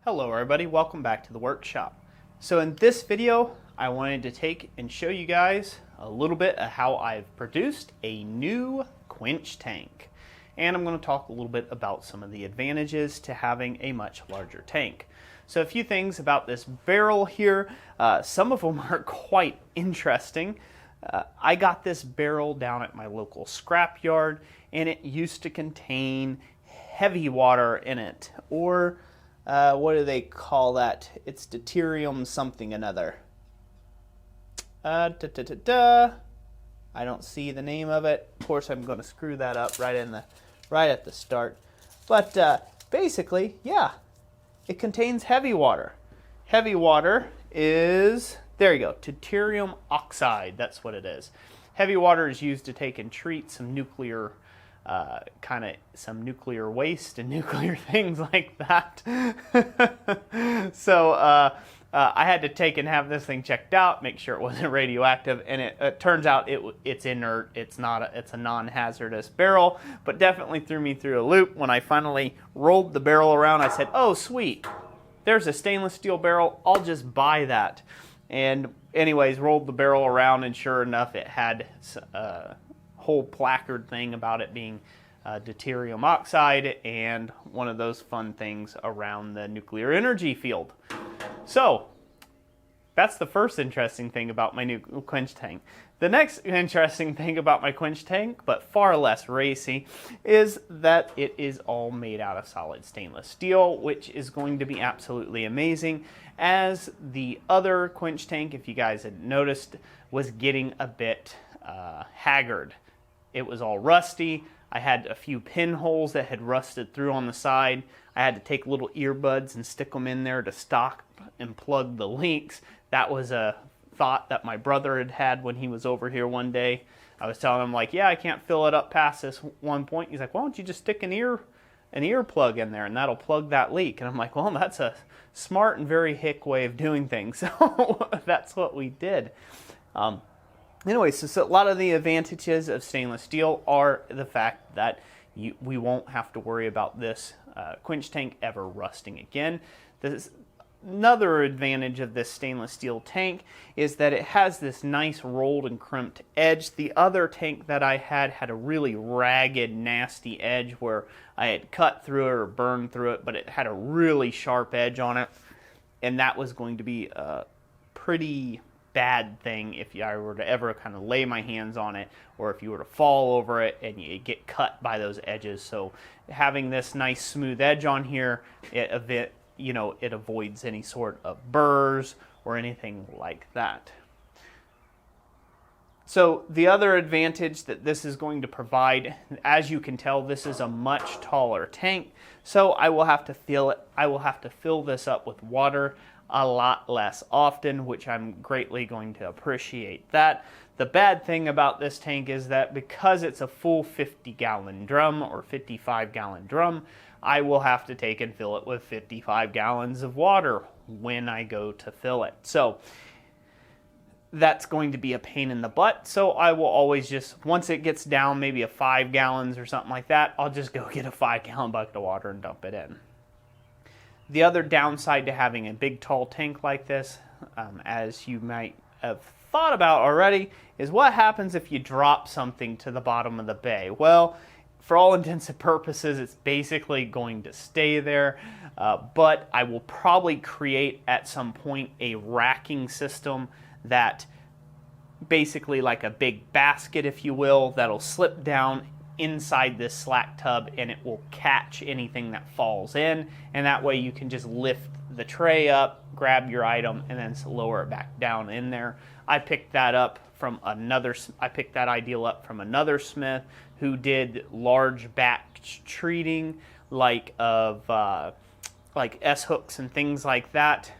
Hello everybody, welcome back to the workshop. So in this video, I wanted to take and show you guys a little bit of how I've produced a new Quench tank. And I'm going to talk a little bit about some of the advantages to having a much larger tank. So a few things about this barrel here, some of them are quite interesting. I got this barrel down at my local scrap yard and it used to contain heavy water in it, or what do they call that? It's deuterium something another. I don't see the name of it. Of course, I'm going to screw that up right at the start. But basically, yeah, it contains heavy water. Heavy water is, there you go, deuterium oxide. That's what it is. Heavy water is used to take and treat some nuclear some nuclear waste and nuclear things like that. So I had to take and have this thing checked out, make sure it wasn't radioactive, and it turns out it's inert. It's a non-hazardous barrel, but definitely threw me through a loop. When I finally rolled the barrel around, I said, "Oh, sweet, there's a stainless steel barrel. I'll just buy that." And anyways, rolled the barrel around, and sure enough, it had whole placard thing about it being deuterium oxide and one of those fun things around the nuclear energy field. So that's the first interesting thing about my new Quench tank. The next interesting thing about my Quench tank, but far less racy, is that it is all made out of solid stainless steel, which is going to be absolutely amazing, as the other Quench tank, if you guys had noticed, was getting a bit haggard. It was all rusty. I had a few pinholes that had rusted through on the side. I had to take little earbuds and stick them in there to stop and plug the leaks. That was a thought that my brother had had when he was over here one day. I was telling him, like, yeah, I can't fill it up past this one point. He's like, why don't you just stick an ear plug in there and that'll plug that leak? And I'm like, well, that's a smart and very hick way of doing things. So that's what we did. Anyway, so a lot of the advantages of stainless steel are the fact that we won't have to worry about this Quench tank ever rusting again. Another advantage of this stainless steel tank is that it has this nice rolled and crimped edge. The other tank that I had a really ragged, nasty edge where I had cut through it or burned through it, but it had a really sharp edge on it, and that was going to be a pretty bad thing if I were to ever kind of lay my hands on it, or if you were to fall over it and you get cut by those edges. So having this nice smooth edge on here, it avoids any sort of burrs or anything like that. So the other advantage that this is going to provide, as you can tell, this is a much taller tank, so I will have to fill this up with water a lot less often, which I'm greatly going to appreciate that. The bad thing about this tank is that because it's a full 50-gallon drum or 55-gallon drum, I will have to take and fill it with 55 gallons of water when I go to fill it. So that's going to be a pain in the butt. So I will always just, once it gets down maybe a 5 gallons or something like that, I'll just go get a 5-gallon bucket of water and dump it in. The other downside to having a big tall tank like this, as you might have thought about already, is what happens if you drop something to the bottom of the bay. Well, for all intents and purposes, it's basically going to stay there, but I will probably create at some point a racking system that basically like a big basket, if you will, that'll slip down inside this slack tub and it will catch anything that falls in, and that way you can just lift the tray up, grab your item, and then lower it back down in there. I picked that ideal up from another smith who did large batch treating like S-hooks and things like that,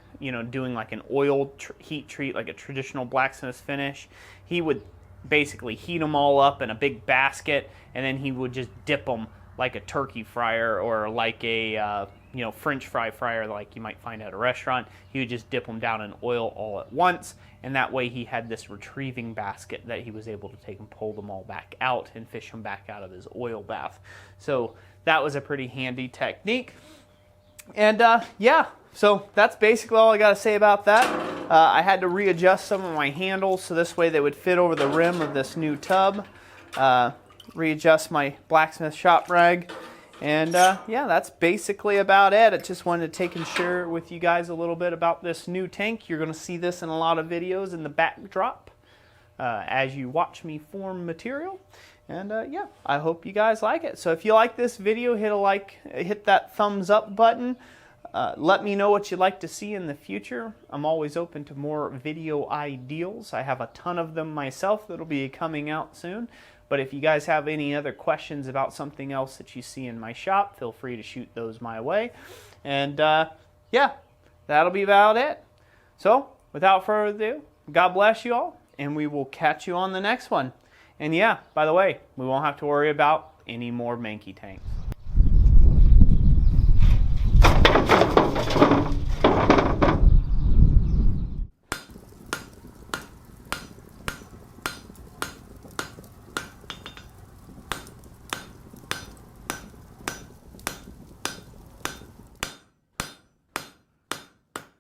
doing like an oil heat treat, like a traditional blacksmith finish. He would basically heat them all up in a big basket, and then he would just dip them like a turkey fryer or like a French fry fryer like you might find at a restaurant. He would just dip them down in oil all at once, and that way he had this retrieving basket that he was able to take and pull them all back out and fish them back out of his oil bath. So that was a pretty handy technique. And yeah, so that's basically all I got to say about that. I had to readjust some of my handles so this way they would fit over the rim of this new tub. Readjust my blacksmith shop rag. And yeah, that's basically about it. I just wanted to take and share with you guys a little bit about this new tank. You're going to see this in a lot of videos in the backdrop as you watch me form material. And yeah, I hope you guys like it. So if you like this video, hit a like, hit that thumbs up button. Let me know what you'd like to see in the future. I'm always open to more video ideals. I have a ton of them myself that'll be coming out soon. But if you guys have any other questions about something else that you see in my shop, feel free to shoot those my way. And yeah, that'll be about it. So without further ado, God bless you all, and we will catch you on the next one. And yeah, by the way, we won't have to worry about any more manky tanks.